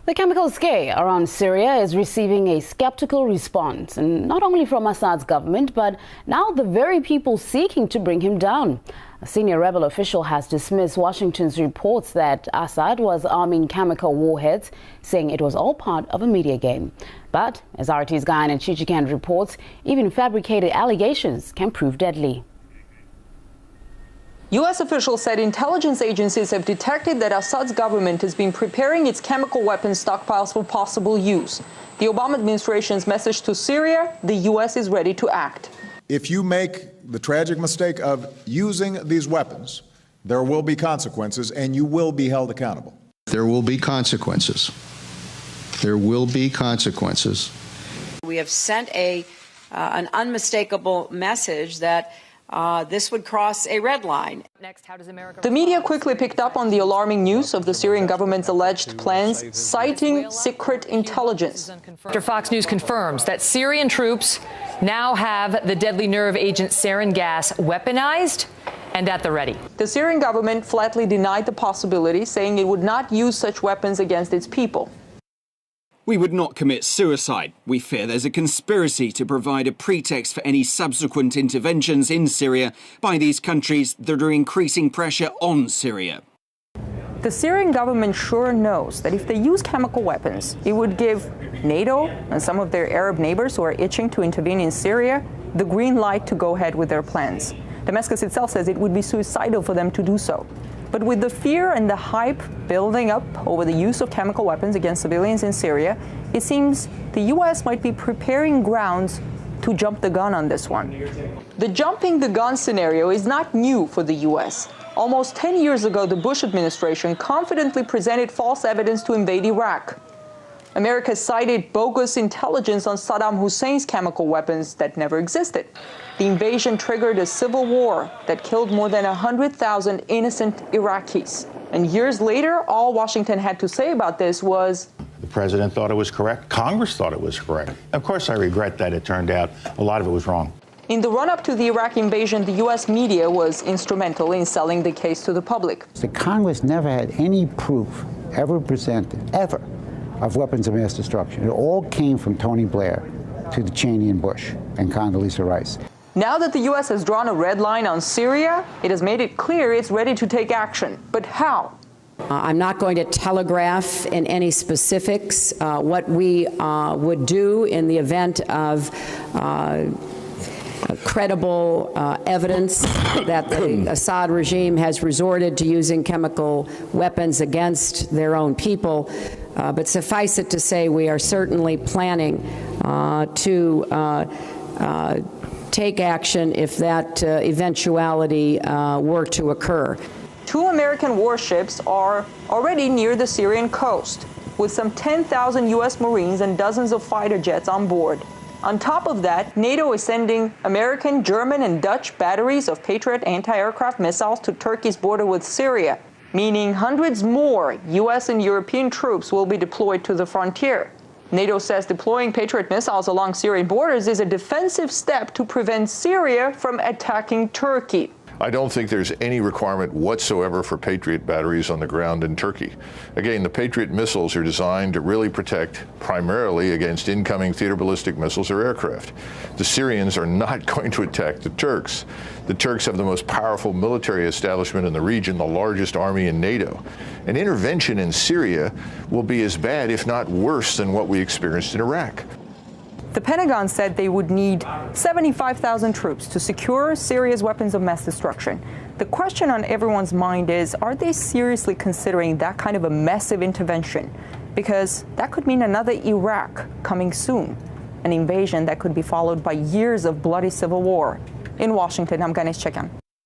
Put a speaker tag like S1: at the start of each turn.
S1: The chemical scare around Syria is receiving a skeptical response, and not only from Assad's government, but now the very people seeking to bring him down. A senior rebel official has dismissed Washington's reports that Assad was arming chemical warheads, saying it was all part of a media game. But, as RT's Golan Heights reports, even fabricated allegations can prove deadly.
S2: U.S. officials said intelligence agencies have detected that Assad's government has been preparing its chemical weapons stockpiles for possible use. The Obama administration's message to Syria: the U.S. is ready to act.
S3: If you make the tragic mistake of using these weapons, there will be consequences, and you will be held accountable.
S4: There will be consequences. There will be consequences.
S5: We have sent an unmistakable message that this would cross a red line.
S2: Next, how does America... The media quickly picked up on the alarming news of the Syrian government's alleged plans, citing secret intelligence.
S6: After Fox News confirms that Syrian troops now have the deadly nerve agent sarin gas weaponized and at the ready.
S2: The Syrian government flatly denied the possibility, saying it would not use such weapons against its people.
S7: We would not commit suicide. We fear there's a conspiracy to provide a pretext for any subsequent interventions in Syria by these countries that are increasing pressure on Syria.
S2: The Syrian government sure knows that if they use chemical weapons, it would give NATO and some of their Arab neighbors who are itching to intervene in Syria the green light to go ahead with their plans. Damascus itself says it would be suicidal for them to do so. But with the fear and the hype building up over the use of chemical weapons against civilians in Syria, it seems the U.S. might be preparing grounds to jump the gun on this one. The jumping the gun scenario is not new for the U.S. Almost 10 years ago, the Bush administration confidently presented false evidence to invade Iraq. America cited bogus intelligence on Saddam Hussein's chemical weapons that never existed. The invasion triggered a civil war that killed more than 100,000 innocent Iraqis. And years later, all Washington had to say about this was,
S8: the president thought it was correct. Congress thought it was correct. Of course, I regret that it turned out a lot of it was wrong.
S2: In the run-up to the Iraq invasion, the U.S. media was instrumental in selling the case to the public.
S9: The Congress never had any proof ever presented, ever, of weapons of mass destruction. It all came from Tony Blair to the Cheney and Bush and Condoleezza Rice.
S2: Now that the U.S. has drawn a red line on Syria, it has made it clear it's ready to take action. But how?
S5: I'm not going to telegraph in any specifics what we would do in the event of credible evidence that the Assad regime has resorted to using chemical weapons against their own people. But suffice it to say, we are certainly planning to take action if that eventuality were to occur.
S2: 2 American warships are already near the Syrian coast, with some 10,000 U.S. Marines and dozens of fighter jets on board. On top of that, NATO is sending American, German, and Dutch batteries of Patriot anti-aircraft missiles to Turkey's border with Syria, meaning hundreds more U.S. and European troops will be deployed to the frontier. NATO says deploying Patriot missiles along Syrian borders is a defensive step to prevent Syria from attacking Turkey.
S10: I don't think there's any requirement whatsoever for Patriot batteries on the ground in Turkey. Again, the Patriot missiles are designed to really protect primarily against incoming theater ballistic missiles or aircraft. The Syrians are not going to attack the Turks. The Turks have the most powerful military establishment in the region, the largest army in NATO. An intervention in Syria will be as bad, if not worse, than what we experienced in Iraq.
S2: The Pentagon said they would need 75,000 troops to secure Syria's weapons of mass destruction. The question on everyone's mind is, are they seriously considering that kind of a massive intervention? Because that could mean another Iraq coming soon, an invasion that could be followed by years of bloody civil war. In Washington, I'm Golan Heights.